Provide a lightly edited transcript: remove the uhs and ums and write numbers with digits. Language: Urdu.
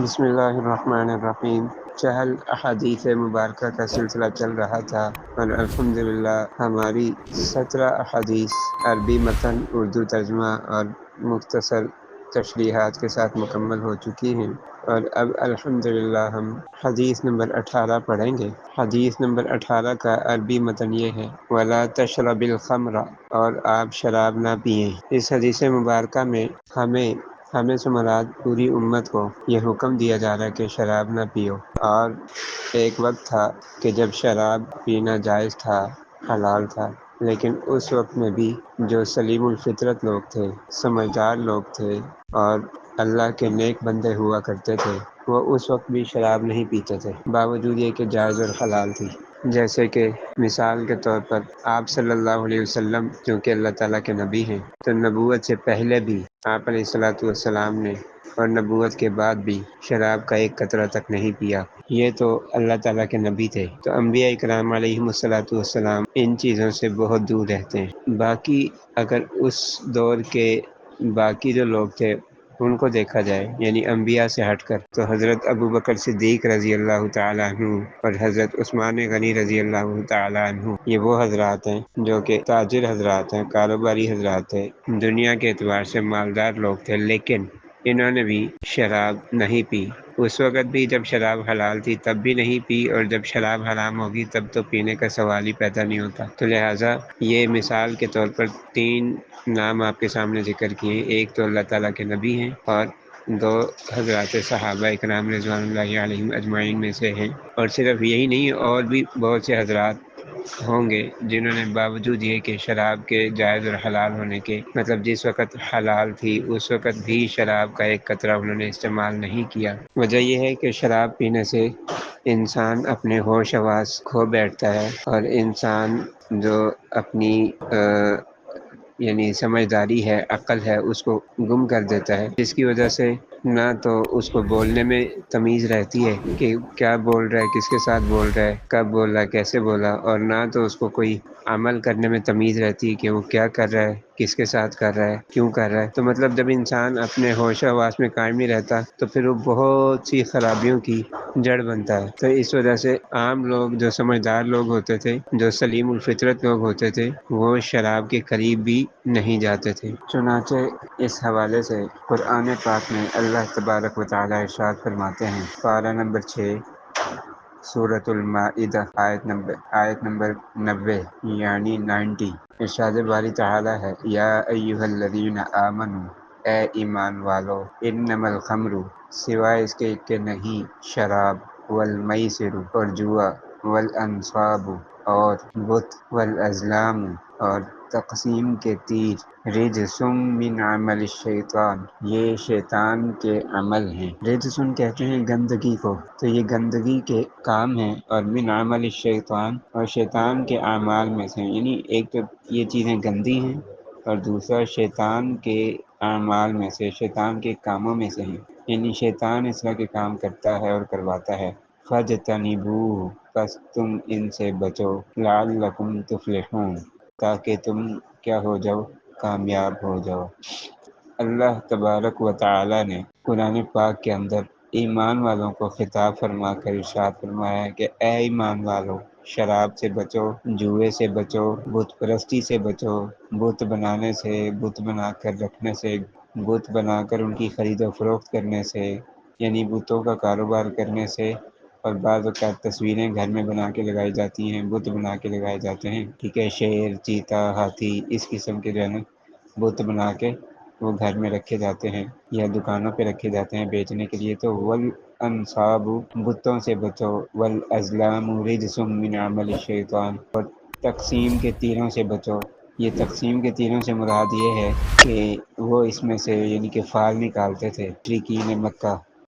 بسم اللہ الرحمن الرحیم۔ چہل احادیث مبارکہ کا سلسلہ چل رہا تھا اور الحمدللہ ہماری 17 احادیث عربی متن، اردو ترجمہ اور مختصر تشریحات کے ساتھ مکمل ہو چکی ہیں، اور اب الحمدللہ ہم حدیث نمبر 18 پڑھیں گے۔ حدیث نمبر 18 کا عربی متن یہ ہے: وَلَا تَشْرَبِ الْخَمْرَ، اور آپ شراب نہ پئیں۔ اس حدیث مبارکہ میں ہمیں سے مراد پوری امت کو یہ حکم دیا جا رہا ہے کہ شراب نہ پیو۔ اور ایک وقت تھا کہ جب شراب پینا جائز تھا، حلال تھا، لیکن اس وقت میں بھی جو سلیم الفطرت لوگ تھے، سمجھدار لوگ تھے اور اللہ کے نیک بندے ہوا کرتے تھے، وہ اس وقت بھی شراب نہیں پیتے تھے، باوجود یہ کہ جائز اور حلال تھی۔ جیسے کہ مثال کے طور پر آپ صلی اللہ علیہ وسلم چونکہ اللہ تعالیٰ کے نبی ہیں، تو نبوت سے پہلے بھی آپ علیہ السلام نے اور نبوت کے بعد بھی شراب کا ایک قطرہ تک نہیں پیا۔ یہ تو اللہ تعالیٰ کے نبی تھے، تو انبیاء اکرام علیہم السلام ان چیزوں سے بہت دور رہتے ہیں۔ باقی اگر اس دور کے باقی جو لوگ تھے ان کو دیکھا جائے، یعنی انبیاء سے ہٹ کر، تو حضرت ابوبکر صدیق رضی اللہ تعالیٰ عنہ اور حضرت عثمان غنی رضی اللہ تعالیٰ عنہ، یہ وہ حضرات ہیں جو کہ تاجر حضرات ہیں، کاروباری حضرات ہیں، دنیا کے اعتبار سے مالدار لوگ تھے، لیکن انہوں نے بھی شراب نہیں پی۔ اس وقت بھی جب شراب حلال تھی تب بھی نہیں پی، اور جب شراب حرام ہوگی تب تو پینے کا سوال ہی پیدا نہیں ہوتا۔ تو لہٰذا یہ مثال کے طور پر 3 نام آپ کے سامنے ذکر کیے، ایک تو اللہ تعالیٰ کے نبی ہیں اور 2 حضرات صحابہ اکرام رضوان اللہ علیہم اجمعین میں سے ہیں، اور صرف یہی نہیں، اور بھی بہت سے حضرات ہوں گے جنہوں نے باوجود یہ کہ شراب کے جائز اور حلال ہونے کے، مطلب جس وقت حلال تھی اس وقت بھی شراب کا ایک قطرہ انہوں نے استعمال نہیں کیا۔ وجہ یہ ہے کہ شراب پینے سے انسان اپنے ہوش حواس کھو بیٹھتا ہے، اور انسان جو اپنی یعنی سمجھداری ہے، عقل ہے، اس کو گم کر دیتا ہے، جس کی وجہ سے نہ تو اس کو بولنے میں تمیز رہتی ہے کہ کیا بول رہا ہے، کس کے ساتھ بول رہا ہے، کب بول رہا ہے، کیسے بولا، اور نہ تو اس کو کوئی عمل کرنے میں تمیز رہتی ہے کہ وہ کیا کر رہا ہے، کس کے ساتھ کر رہا ہے، کیوں کر رہا ہے۔ تو مطلب جب انسان اپنے ہوش و حواس میں قائم نہیں رہتا تو پھر وہ بہت سی خرابیوں کی جڑ بنتا ہے۔ تو اس وجہ سے عام لوگ، جو سمجھدار لوگ ہوتے تھے، جو سلیم الفطرت لوگ ہوتے تھے، وہ شراب کے قریب بھی نہیں جاتے تھے۔ چنانچہ اس حوالے سے قرآن پاک میں اللہ تبارک و تعالی ارشاد فرماتے ہیں، پارہ نمبر 6 سورۃ المائدہ، آیت نمبر 90 یعنی 90، ارشاد باری تعالی ہے: یا ایھا الذین آمنوا، اے ایمان والو، انما الخمر، سوائے اس کے کہ نہیں، شراب، والمیسر، اور جوا، والانصاب، اور بت، والازلام، اور تقسیم کے تیر، رجسم من عمل الشیطان، یہ شیطان کے عمل ہیں۔ رجسم کہتے ہیں گندگی کو، تو یہ گندگی کے کام ہیں، اور من عمل الشیطان، اور شیطان کے اعمال میں سے، یعنی ایک تو یہ چیزیں گندی ہیں، اور دوسرا شیطان کے اعمال میں سے، شیطان کے کاموں میں سے ہیں، یعنی شیطان اس طرح کے کام کرتا ہے اور کرواتا ہے۔ فَاجْتَنِبُوهُ، پس تم ان سے بچو، لَعَلَّكُمْ تُفْلِحُونَ، تاکہ تم کیا ہو جاؤ، کامیاب ہو جاؤ۔ اللہ تبارک و تعالی نے قرآن پاک کے اندر ایمان والوں کو خطاب فرما کر ارشاد فرمایا ہے کہ اے ایمان والو، شراب سے بچو، جوئے سے بچو، بت پرستی سے بچو، بت بنانے سے، بت بنا کر رکھنے سے، بت بنا کر ان کی خرید و فروخت کرنے سے، یعنی بتوں کا کاروبار کرنے سے، اور بعض اوقات تصویریں گھر میں بنا کے لگائی جاتی ہیں، بت بنا کے لگائے جاتے ہیں، ٹھیک ہے، شیر، چیتا، ہاتھی، اس قسم کے جو ہے نا بت بنا کے وہ گھر میں رکھے جاتے ہیں یا دکانوں پہ رکھے جاتے ہیں بیچنے کے لیے۔ تو والانصاب، بتوں سے بچو، والازلام رجس من عمل الشیطان، اور تقسیم کے تیروں سے بچو۔ یہ تقسیم کے تیروں سے مراد یہ ہے کہ وہ اس میں سے یعنی کہ فال نکالتے تھے مشرکین مکہ،